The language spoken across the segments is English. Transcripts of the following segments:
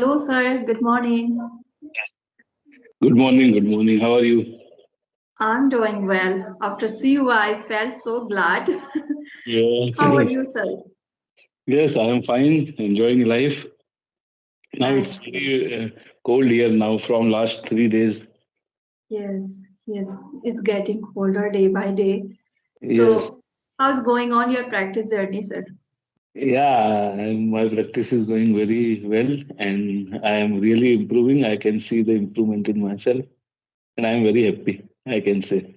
Hello, sir. Good morning. Good morning, good morning. How are you? I'm doing well. After see you, I felt so glad. Yeah. How are you, sir? Yes, I am fine, enjoying life. Now it's That's good. very cold here now from last 3 days. Yes, yes. It's getting colder day by day. Yes. So, how's going on your practice journey, sir? Yeah, my practice is going very well and I am really improving. I can see the improvement in myself and I am very happy, I can say.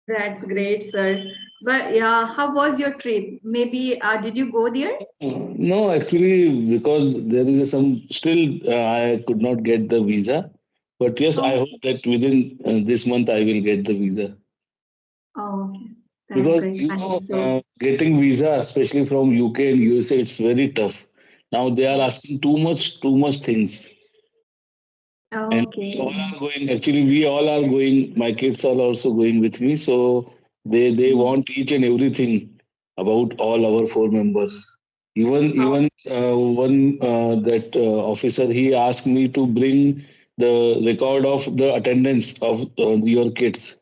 That's great, sir. But yeah, how was your trip? Maybe did you go there? No, actually, because there is some still I could not get the visa. But yes, I Oh, hope that within this month I will get the visa. oh, okay. That's Because great. I hope so. getting visa, especially from UK and USA, it's very tough. Now they are asking too much things, and we Okay. all are going. Actually, we all are going. My kids are also going with me, so they want each and everything about all our four members. Oh, Even one that officer he asked me to bring the record of the attendance of your kids.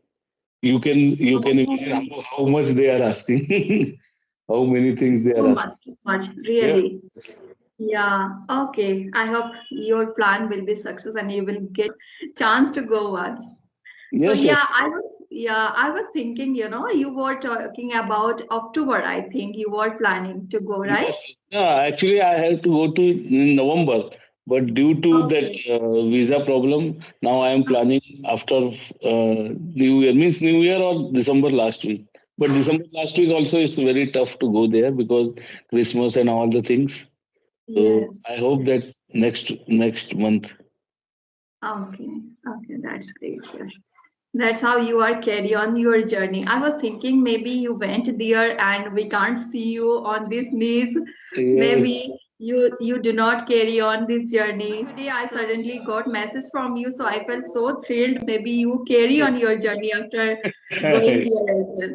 You can imagine oh. how much they are asking, how many things they So are much, asking. too much, Yeah. really. Yeah, okay. I hope your plan will be success and you will get chance to go once. So Yes, yes. I was thinking, you were talking about October, I think you were planning to go, right? Yes. Yeah, actually, I have to go to in November, but due to that Okay. visa problem, now I am planning after New Year, means New Year or December last week. But December last week also is very tough to go there because Christmas and all the things. So Yes. I hope that next month. Okay. Okay, that's great, sir. That's how you are carry on your journey. I was thinking maybe you went there and we can't see you on these knees. Yes. Maybe you do not carry on this journey. Today I suddenly got message from you, so I felt so thrilled. Maybe you carry on your journey after going there as well.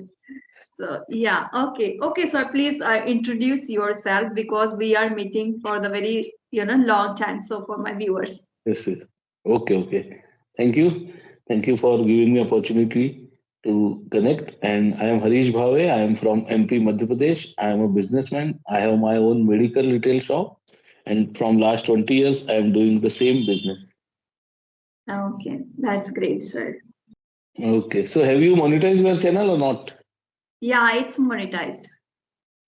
So yeah, okay, okay, sir. Please introduce yourself because we are meeting for the very long time. So for my viewers. Yes, yes. Okay, okay. Thank you. Thank you for giving me opportunity to connect. And I am Harish Bhave. I am from MP Madhya Pradesh. I am a businessman. I have my own medical retail shop. And from last 20 years, I am doing the same business. Okay, that's great, sir. Okay. So have you monetized your channel or not? Yeah, it's monetized.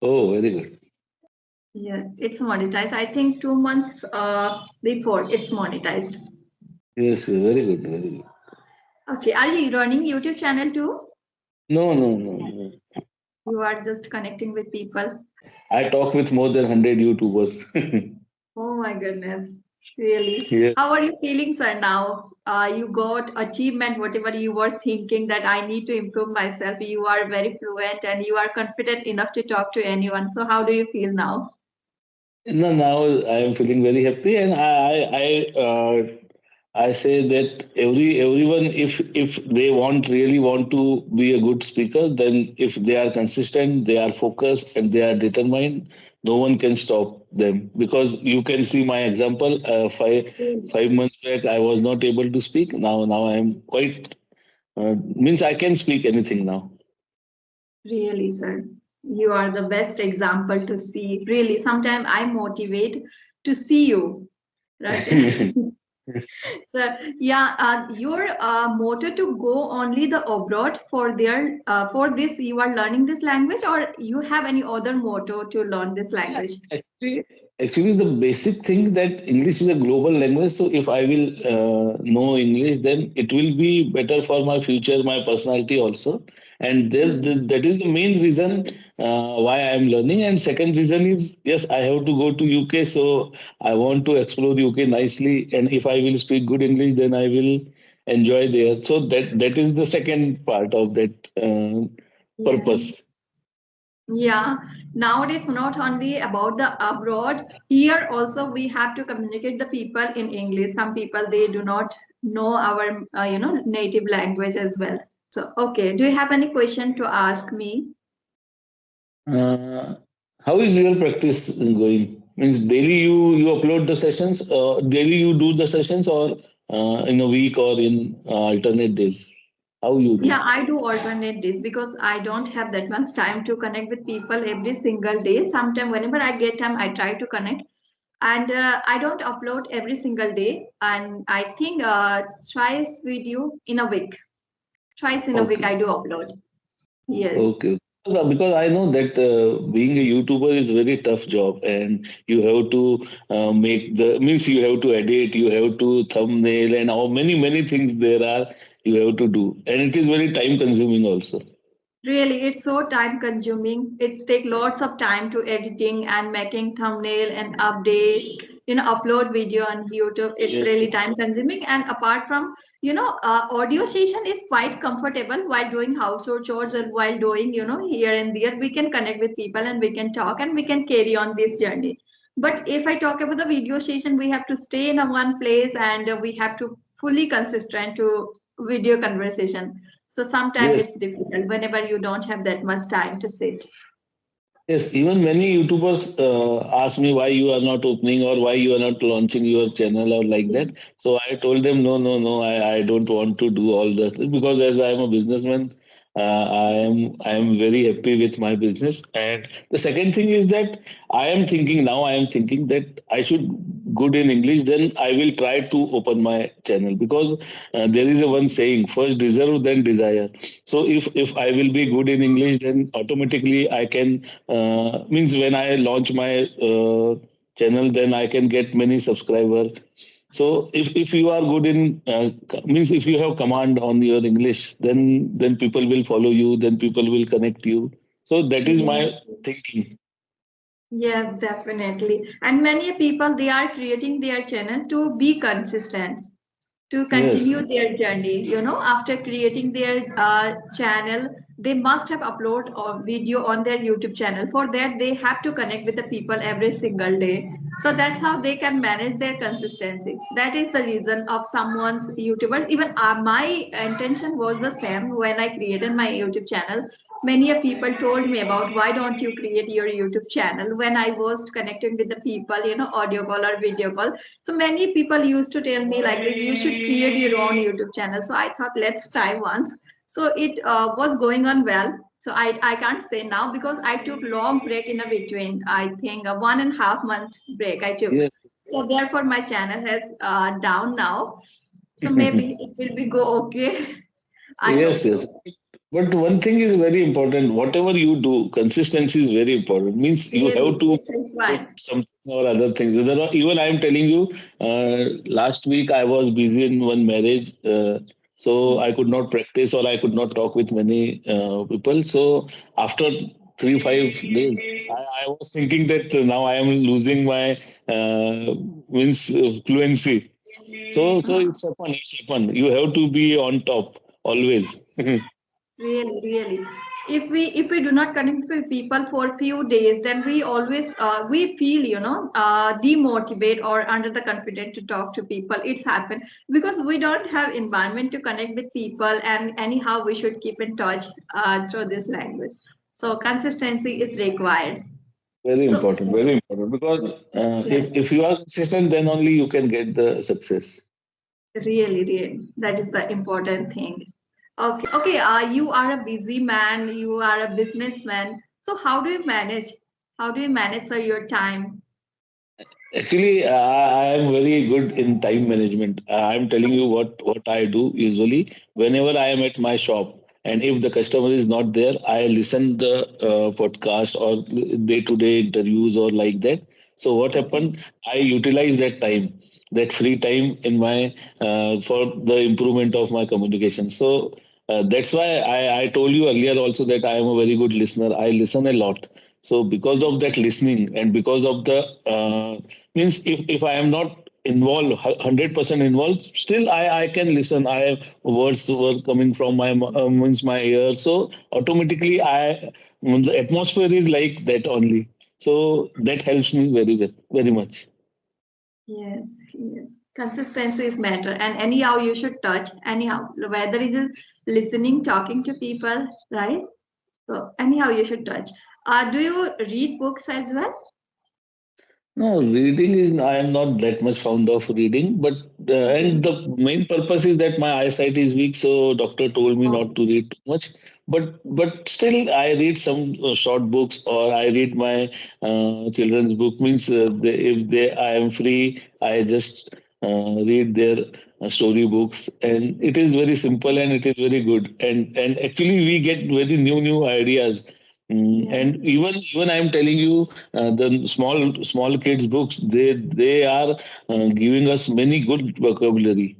Oh, very good. Yes, it's monetized. I think 2 months before it's monetized. Yes, very good, very good. Okay, are you running YouTube channel too? No, no, no, no. You are just connecting with people. I talk with more than 100 YouTubers. Oh my goodness, really? Yes. How are you feeling, sir, now? You got achievement, whatever you were thinking that I need to improve myself. You are very fluent and you are confident enough to talk to anyone. So how do you feel now? No, now I am feeling very happy, and I say that everyone, if they really want to be a good speaker, then if they are consistent, they are focused, and they are determined, no one can stop them. Because you can see my example. Really, 5 months back, I was not able to speak. Now I am quite means I can speak anything now. really, sir. You are the best example to see. Really, sometimes I motivate to see you, right? So yeah, your motto to go only the abroad for their for this you are learning this language or you have any other motto to learn this language? Actually, actually, the basic thing that English is a global language. So if I will know English, then it will be better for my future, my personality also. And that is the main reason why I am learning. And second reason is yes, I have to go to UK, so I want to explore UK nicely. And if I will speak good English, then I will enjoy there. So that is the second part of that Yes. purpose. Yeah, nowadays not only about the abroad, here also we have to communicate the people in English. Some people they do not know our native language as well. So okay, do you have any question to ask me? Uh, how is your practice going? Means daily you upload the sessions, daily you do the sessions, or in a week or in alternate days? How you do? Yeah, I do alternate days because I don't have that much time to connect with people every single day. Sometimes, whenever I get time, I try to connect. And I don't upload every single day. And I think twice video in a week. Twice in a week, Okay. I do upload. Yes. Okay. Because I know that being a YouTuber is a very tough job, and you have to make the means you have to edit, you have to thumbnail, and how many things there are you have to do, and it is very time consuming also. Really, it's so time consuming. It's take lots of time to editing and making thumbnail and update, upload video on YouTube. It's Yes. really time consuming. And apart from, audio session is quite comfortable while doing household chores or while doing, here and there. We can connect with people and we can talk and we can carry on this journey. But if I talk about the video session, we have to stay in a one place and we have to fully consistent to video conversation. So sometimes Yes. it's difficult whenever you don't have that much time to sit. Yes, even many YouTubers ask me why you are not opening or why you are not launching your channel or like that. So I told them, no, no, no, I don't want to do all that because as I am a businessman, I am very happy with my business. And the second thing is that I am thinking that I should good in English, then I will try to open my channel because there is a one saying, first deserve, then desire. So if I will be good in English, then automatically I can means when I launch my channel, then I can get many subscriber. So if you are good in means if you have command on your English, then people will follow you, then people will connect you. So that is Yes, my thinking. yes, definitely. And many people they are creating their channel to be consistent, to Yes, continue their journey. After creating their channel, they must have upload a video on their YouTube channel. For that, they have to connect with the people every single day. So that's how they can manage their consistency. That is the reason of someone's YouTubers. Even my intention was the same when I created my YouTube channel. Many of people told me about why don't you create your YouTube channel when I was connecting with the people, audio call or video call. So many people used to tell me like this, you should create your own YouTube channel. So I thought, let's try once. So it was going on well. So I can't say now because I took long break in a between, I think a 1.5 month break I took. yes. So therefore my channel has down now. So maybe it will be go okay. I hope Yes, yes. so. But one thing is very important. Whatever you do, consistency is very important. Means you have Really, to it's put required. something or other things. Even I am telling you, last week I was busy in one marriage, so I could not practice or I could not talk with many people. So after 3 5 days, I was thinking that now I am losing my means fluency. So Uh, it's fun. It's fun. You have to be on top always. Really, really. If we do not connect with people for a few days, then we always we feel demotivate or under the confident to talk to people. It's happened because we don't have environment to connect with people, and anyhow we should keep in touch through this language. So consistency is required. Very So important, very important. Because yeah. if you are consistent, then only you can get the success. Really, really, that is the important thing. Okay, okay. You are a busy man. You are a businessman. So how do you manage? How do you manage your time? Actually, I am very good in time management. I'm telling you what I do usually. Whenever I am at my shop, and if the customer is not there, I listen the podcast or day-to-day interviews or like that. So what Okay. happened? I utilize that time, that free time in my for the improvement of my communication. So that's why I told you earlier also that I am a very good listener. I listen a lot. So because of that listening and because of the means if I am not involved 100% involved, still I can listen. I have words were coming from my means my ear, so automatically the atmosphere is like that only. So that helps me very well, very much. Yes, yes. Consistency is matter, and anyhow you should touch. Anyhow, whether it is listening, talking to people, right? So anyhow you should touch. Do you read books as well? No, reading is, I am not that much fond of reading, but and Okay. the main purpose is that my eyesight is weak, so doctor told me not Okay. to read too much. But still, I read some short books, or I read my children's book. Means if they I am free, I just read their story books, and it is very simple and it is very good. And actually, we get very new ideas. Yeah. And even I'm telling you, the small kids books, they are giving us many good vocabulary.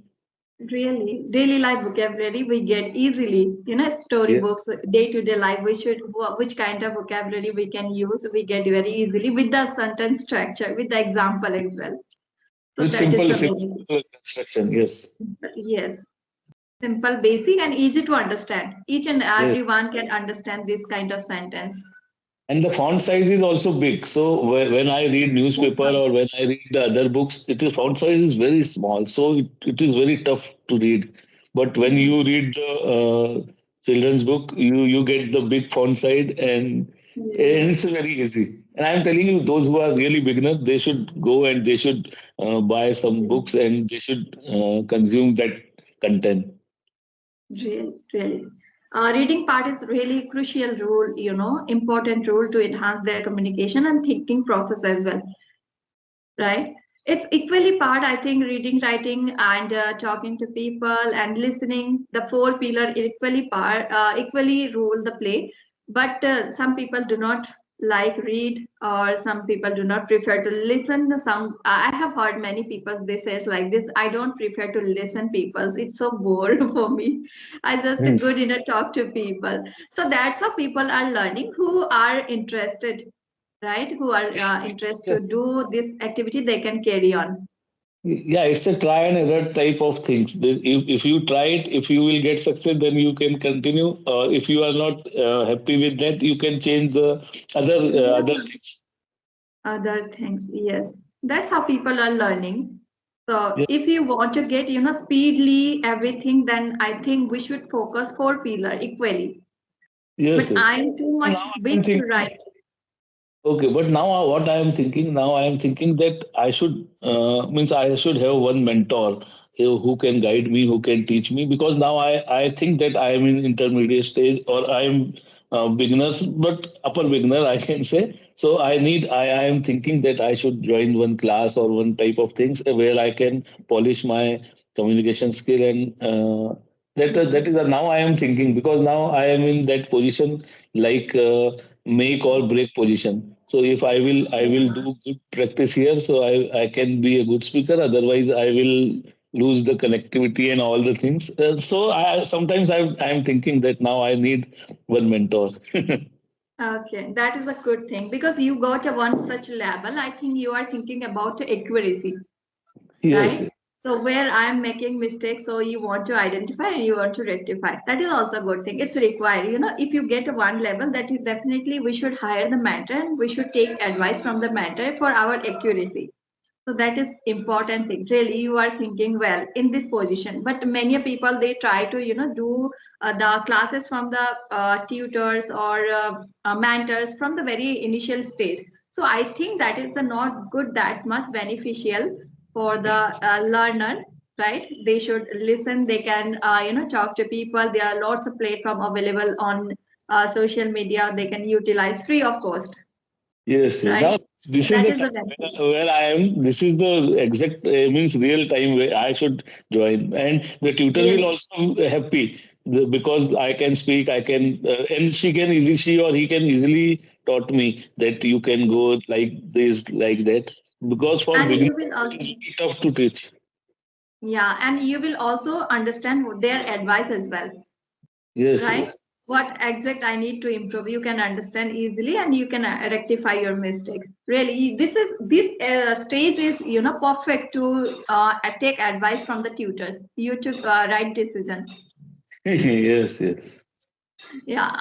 Really, daily life vocabulary we get easily. Yeah, Storybooks, day-to-day life, which kind of vocabulary we can use, we get very easily with the sentence structure, with the example as well. So with that is the simple benefit. construction. Yes, Yes, simple, basic, and easy to understand. Each and yes. everyone can understand this kind of sentence. And the font size is also big. So when I read newspaper or when I read the other books, it is font size is very small. So it is very tough to read. But when Yeah. you read the children's book, you get the big font size, and Yes. it's very easy. And I'm telling you, those who are really beginners, they should go and they should buy some books and they should consume that content. Really, really. Reading part is really crucial role, important role to enhance their communication and thinking process as well, right? It's equally part, I think, reading, writing, and talking to people and listening. The four pillar equally role the play. But some people do not like read, or some people do not prefer to listen. Some I have heard many people they says like this. I don't prefer to listen people. It's so bored for me. I just Hmm. good in a talk to people. So that's how people are learning who are interested, right, who are interested to do this activity they can carry on. Yeah, it's a try and error type of things. If you try it, if you will get success, then you can continue. If you are not happy with that, you can change the other Yeah, things. other things, yes, that's how people are learning. So Yeah. if you want to get speedily everything, then I think we should focus four pillar equally, Yes, but yes. I'm too So much now I am big to thinking. write. Okay, but now what I am thinking now, I am thinking that I should means I should have one mentor who can guide me, who can teach me, because now I think that I am in intermediate stage, or I am beginners, but upper beginner I can say. So I am thinking that I should join one class or one type of things where I can polish my communication skill, and that is now I am thinking, because now I am in that position, like make or break position. So if I will Yeah. do good practice here, so I can be a good speaker. Otherwise, I will lose the connectivity and all the things. So I sometimes I'm thinking that now I need one mentor. Okay, that is a good thing because you got a one such level. I think you are thinking about accuracy, Yes. right? So where I'm making mistakes, so you want to identify and you want to rectify. That is also a good thing. It's required. If you get a one level, that is definitely we should hire the mentor and we should take advice from the mentor for our accuracy. So that is important thing. Really, you are thinking well in this position. But many people they try to do the classes from the tutors or mentors from the very initial stage. So I think that is the not good that much beneficial for the learner. Right? They should listen. They can talk to people. There are lots of platform available on social media. They can utilize free of cost. Yes, yes. Right? Now this is That the is the time benefit. where I am. This is the exact means real time where I should join, and the tutor will Yes. also happy because I can speak. I can, and she or he can easily taught me that you can go like this, like that. Because for And beginners, you will it is also, very tough to teach. yeah, and you will also understand their advice as well, Yes, right? yes, What exact I need to improve, you can understand easily and you can rectify your mistake. Really, this stage is perfect to take advice from the tutors. You took right decision. yes, yes. Yeah,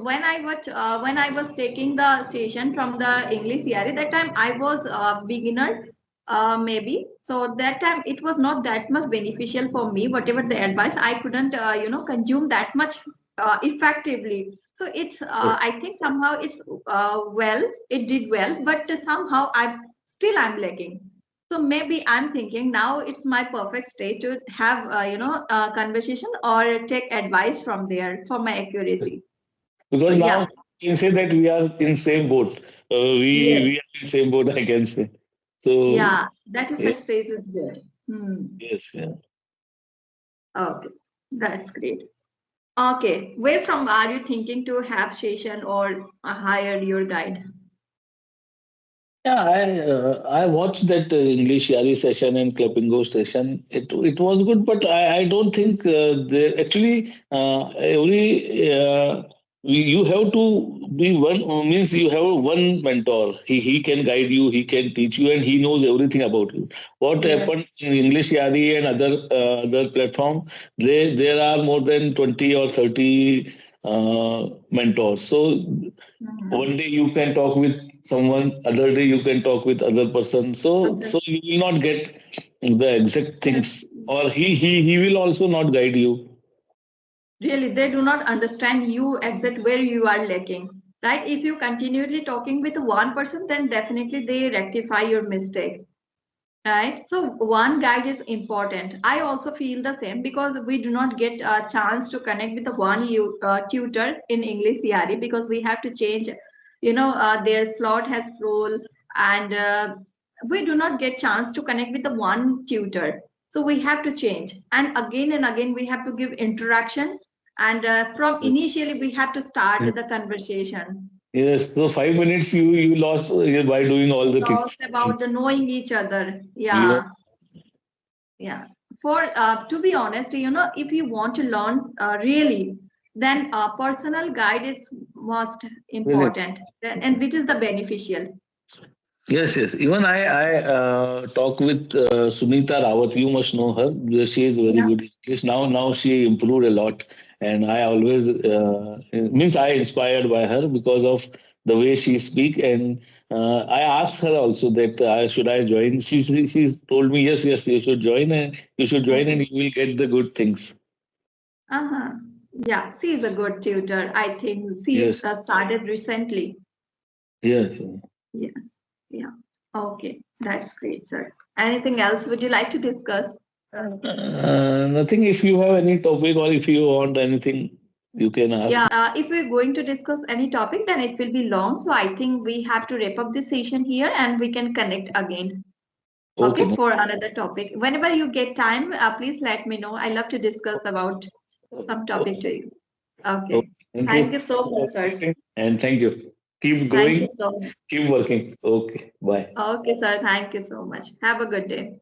when I was taking the session from the English CRE, that time I was a beginner, maybe. So that time it was not that much beneficial for me. Whatever the advice, I couldn't consume that much effectively. So it's Yes. I think somehow it's well, it did well, but somehow I still I'm lacking. So maybe I'm thinking now it's my perfect state to have a conversation or take advice from there for my accuracy. So Because now yeah, I can say that we are in same boat. yes, We are in same boat, I can say. So yeah, that is the yeah, stage is good. yes, yeah. Okay, that's great. Okay, where from are you thinking to have session or hire your guide? Yeah, I watched that English Yari session and Clappingo session. It was good, but I don't think they actually every you have to be one means you have one mentor. He can guide you, he can teach you, and he knows everything about you. What happened Yes. in English Yari and other platform? There are more than 20 or 30 mentors. So Mhm. one day you can talk with someone, other day you can talk with other person, so Okay. you will not get the exact Yes. things, or he will also not guide you. Really, they do not understand you exact where you are lacking, right? If you continually talking with one person, then definitely they rectify your mistake, right? So one guide is important. I also feel the same because we do not get a chance to connect with the tutor in English CRE because we have to change, their slot has full, and we do not get chance to connect with the one tutor. So we have to change, and again we have to give interaction, and from initially we have to start the conversation. Yes, so 5 minutes you lost by doing all the Talks things. about the knowing each other. Yeah. Yeah. Yeah. For to be honest, if you want to learn really, then a personal guide is most Correct. important, and which is the beneficial. Yes, yes. Even I talk with Sunita Rawat. You must know her. She is very Yeah. good in English. Now she improved a lot, and I always means I inspired by her because of the way she speak. And I asked her also that should I join. She's told me yes, you should join, and you should join, and Okay. you will get the good things. Uh-huh. Yeah, she is a good tutor. I think she is Yes, started recently. yes. Yes. Yeah. Okay. That's great, sir. Anything else would you like to discuss? Nothing. If you have any topic or if you want anything, you can ask. Yeah, if we're going to discuss any topic, then it will be long. So I think we have to wrap up this session here and we can connect again. Okay. Okay, for another topic. Whenever you get time, please let me know. I love to discuss about some No. topic to you. Okay, Okay. thank Thank you. you so much, sir. And thank you. Keep Thank you going, so much. keep working. Okay, bye. Okay, sir. Thank you so much. Have a good day.